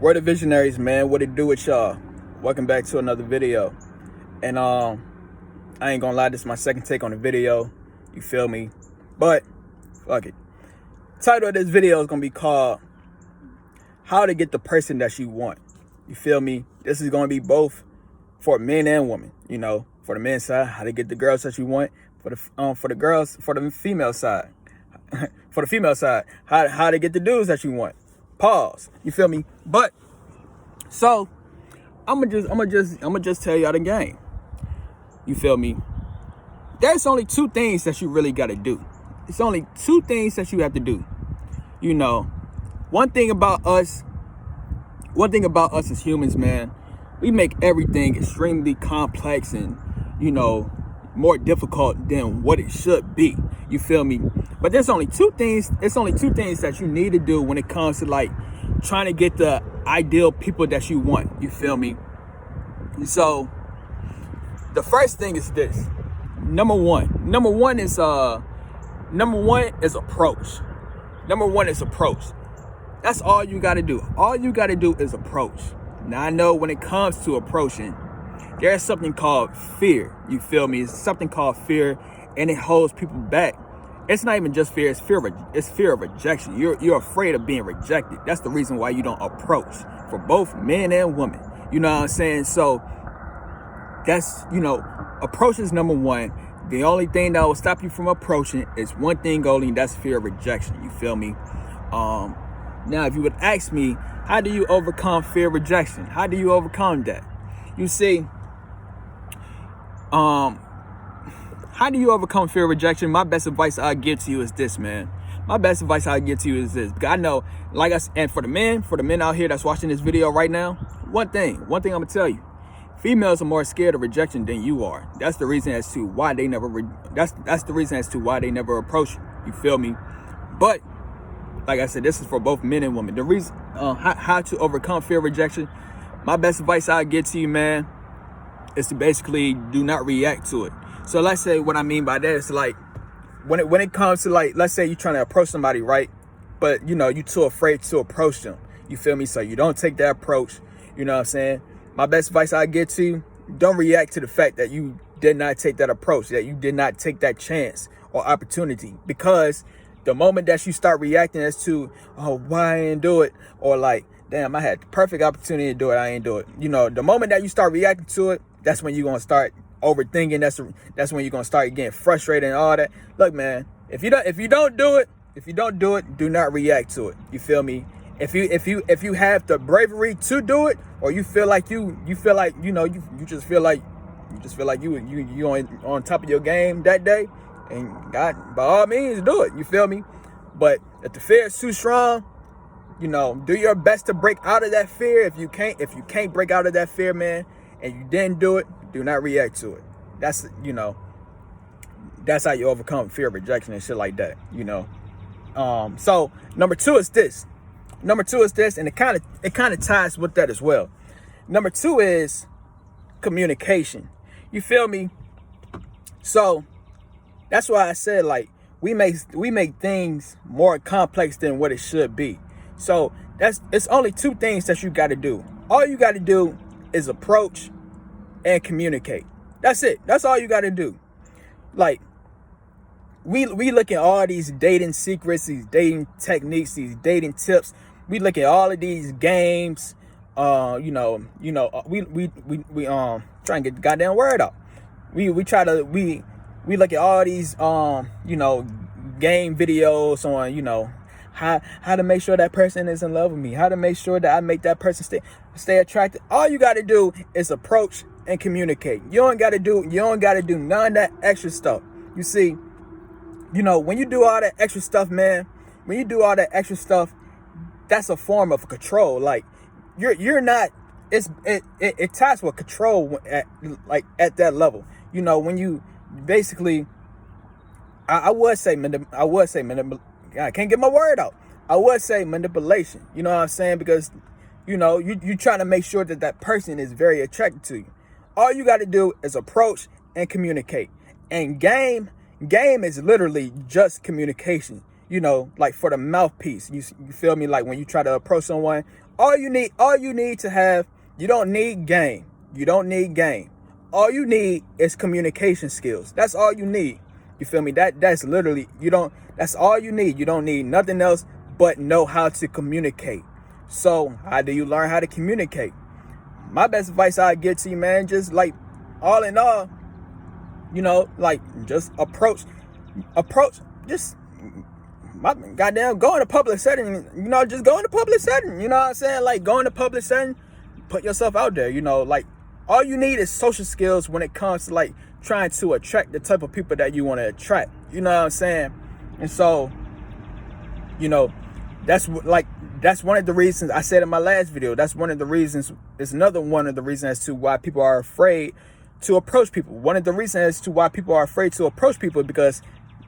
We're the Visionaries, man. What it do with y'all? Welcome back to another video. And I ain't gonna lie, this is my second take on the video. You feel me? But fuck it. Title of this video is gonna be called How to Get the Person That You Want. You feel me? This is gonna be both for men and women. You know, for the men's side, how to get the girls that you want. For the female side, for the female side, how to get the dudes that you want. Pause. You feel me? But so I'ma just tell y'all the game. You feel me? There's only two things that you really gotta do. It's only two things that you have to do. You know, one thing about us as humans, man, we make everything extremely complex and, you know, more difficult than what it should be. You feel me? But there's only two things that you need to do when it comes to like trying to get the ideal people that you want. You feel me? So the first thing is this. Number one is approach. Number one is approach. That's all you got to do. All you got to do is approach. Now I know when it comes to approaching, there's something called fear. You feel me? It's something called fear, and it holds people back. It's not even just fear. It's fear of rejection. You're afraid of being rejected. That's the reason why you don't approach, for both men and women. You know what I'm saying? So that's, you know, approach is number one. The only thing that will stop you from approaching is one thing only, and that's fear of rejection. You feel me? Now, if you would ask me, how do you overcome fear of rejection? How do you overcome that? You see, how do you overcome fear of rejection? My best advice I give to you is this, man. My best advice I give to you is this. I know, like I said, and for the men out here that's watching this video right now, one thing I'm gonna tell you: females are more scared of rejection than you are. That's the reason as to why they never. That's the reason as to why they never approach you. You feel me? But like I said, this is for both men and women. The reason how to overcome fear of rejection. My best advice I give to you, man, is to basically do not react to it. So let's say what I mean by that is like when it comes to, like, let's say you're trying to approach somebody, right? But you know, you're too afraid to approach them. You feel me? So you don't take that approach. You know what I'm saying? My best advice I give to you: don't react to the fact that you did not take that approach, that you did not take that chance or opportunity. Because the moment that you start reacting as to, oh, why I didn't do it, or like, damn, I had the perfect opportunity to do it, I ain't do it. You know, the moment that you start reacting to it, that's when you're gonna start overthinking. That's when you're gonna start getting frustrated and all that. Look, man, if you don't do it, do not react to it. You feel me? If you have the bravery to do it, or you feel like you just feel like you on top of your game that day, and God, by all means, do it. You feel me? But if the fear is too strong, you know, do your best to break out of that fear. If you can't break out of that fear, man, and you didn't do it, do not react to it. That's, you know, that's how you overcome fear of rejection and shit like that, you know. So number two is this, and it kind of ties with that as well. Number two is communication. You feel me? So that's why I said, like, we make things more complex than what it should be. So it's only two things that you got to do. All you got to do is approach and communicate. That's it. That's all you got to do. Like, we look at all these dating secrets, these dating techniques, these dating tips. We look at all of these games. We try and get the goddamn word out. We look at all these game videos on, you know, how to make sure that person is in love with me, how to make sure that I make that person stay attracted. All you got to do is approach and communicate. You don't got to do none of that extra stuff. You see, you know, when you do all that extra stuff, man, that's a form of control. Like, you're not, it ties with control at that level. You know, when you basically, I would say I can't get my word out. I would say manipulation. You know what I'm saying? Because, you know, you trying to make sure that that person is very attracted to you. All you got to do is approach and communicate. And game is literally just communication. You know, like for the mouthpiece. You feel me? Like when you try to approach someone, All you need to have, you don't need game. You don't need game. All you need is communication skills. That's all you need. You feel me? That's literally, that's all you need. You don't need nothing else but know how to communicate. So how do you learn how to communicate? My best advice I give to you, man, just like all in all, like just approach, just my goddamn go in a public setting, just go in a public setting, you know what I'm saying? Like go in a public setting, put yourself out there, like all you need is social skills when it comes to like trying to attract the type of people that you want to attract, you know what I'm saying? And so, that's one of the reasons I said in my last video. That's one of the reasons. It's another one of the reasons as to why people are afraid to approach people. One of the reasons as to why people are afraid to approach people because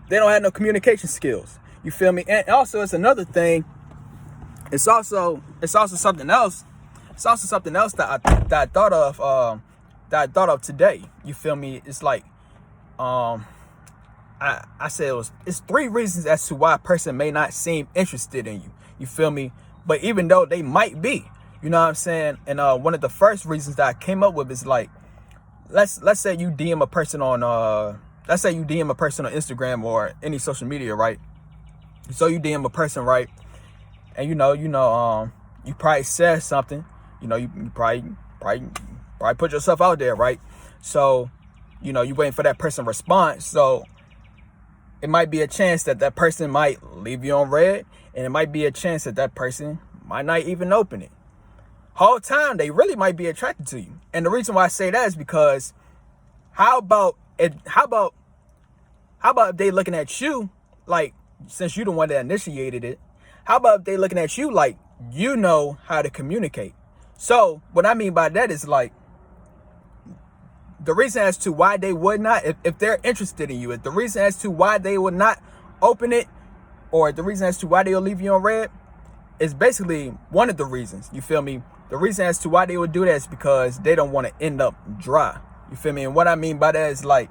they don't have no communication skills. You feel me? And also, it's another thing. It's also something else. It's also something else that I thought of today. You feel me? It's like, I said it's 3 reasons as to why a person may not seem interested in you. You feel me? But even though they might be, you know what I'm saying? And one of the first reasons that I came up with is like, let's say you DM a person on Instagram or any social media, right? So you DM a person, right? And you probably said something. You probably put yourself out there, right? So, you waiting for that person response. So it might be a chance that person might leave you on red, and it might be a chance that person might not even open it. Whole time they really might be attracted to you. And the reason why I say that is because how about if they looking at you like, since you the one that initiated it, how about if they looking at you like you know how to communicate? So what I mean by that is like, the reason as to why they would not, if they're interested in you, if the reason as to why they would not open it, or the reason as to why they'll leave you on red, is basically one of the reasons. You feel me? The reason as to why they would do that is because they don't want to end up dry. You feel me? And what I mean by that is like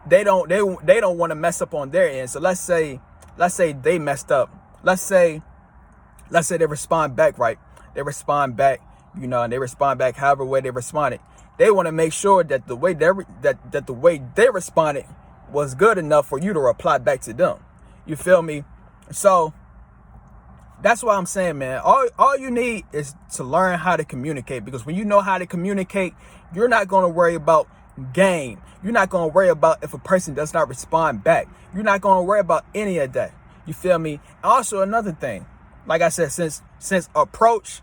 they don't want to mess up on their end. So let's say they messed up. Let's say they respond back, right? They respond back, and they respond back however way they responded. They want to make sure that the way they responded was good enough for you to reply back to them. You feel me? So that's what I'm saying, man. All you need is to learn how to communicate, because when you know how to communicate, you're not going to worry about game. You're not going to worry about if a person does not respond back. You're not going to worry about any of that. You feel me? Also, another thing, like I said, since approach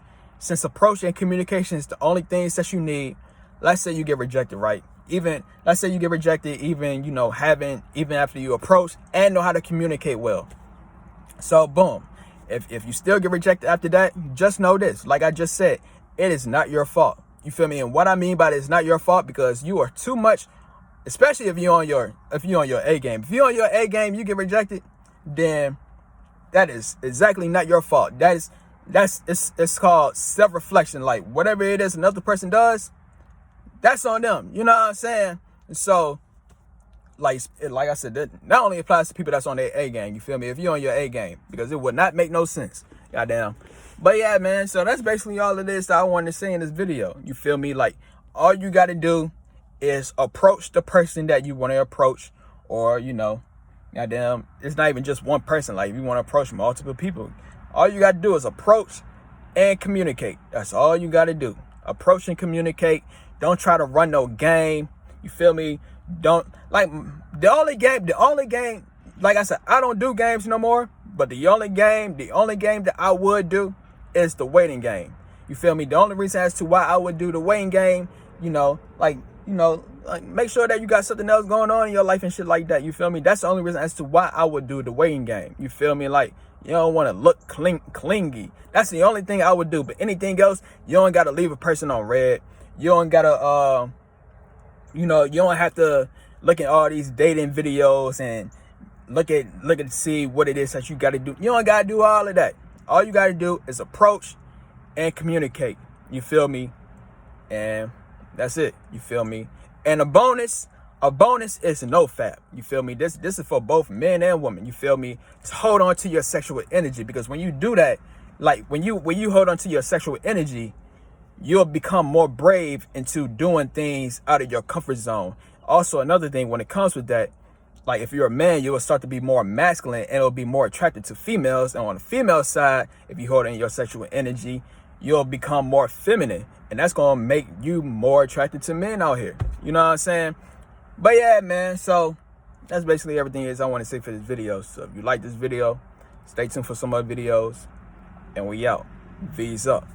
and communication is the only things that you need. Let's say you get rejected, right? Let's say you get rejected, even after you approach and know how to communicate well. So boom, if you still get rejected after that, just know this, like I just said, it is not your fault. You feel me? And what I mean by it's not your fault, because you are too much, especially if you're on your A game. If you're on your A game, you get rejected, then that is exactly not your fault. It's called self-reflection. Like whatever it is another person does, that's on them. You know what I'm saying? And so, like I said, that not only applies to people that's on their A game. You feel me? If you're on your A game, because it would not make no sense. Goddamn. But yeah, man. So that's basically all it is that I wanted to say in this video. You feel me? Like all you got to do is approach the person that you want to approach, or goddamn, it's not even just one person. Like if you want to approach multiple people, all you got to do is approach and communicate. That's all you got to do. Approach and communicate. Don't try to run no game. You feel me? Don't, like, the only game, like I said, I don't do games no more, but the only game that I would do is the waiting game. You feel me? The only reason as to why I would do the waiting game, like make sure that you got something else going on in your life and shit like that. You feel me? That's the only reason as to why I would do the waiting game. You feel me? Like, you don't want to look clingy. That's the only thing I would do. But anything else, you don't got to leave a person on red. You don't got to, you don't have to look at all these dating videos and look at see what it is that you got to do. You don't got to do all of that. All you got to do is approach and communicate. You feel me? And that's it. You feel me? And a bonus is NoFap. You feel me? This is for both men and women. You feel me? Just hold on to your sexual energy, because when you do that, like when you hold on to your sexual energy, you'll become more brave into doing things out of your comfort zone. Also, another thing when it comes with that, like if you're a man, you will start to be more masculine and it'll be more attracted to females. And on the female side, if you hold in your sexual energy, you'll become more feminine. And that's going to make you more attracted to men out here. You know what I'm saying? But yeah, man. So that's basically everything I want to say for this video. So if you like this video, stay tuned for some other videos. And we out. V's up.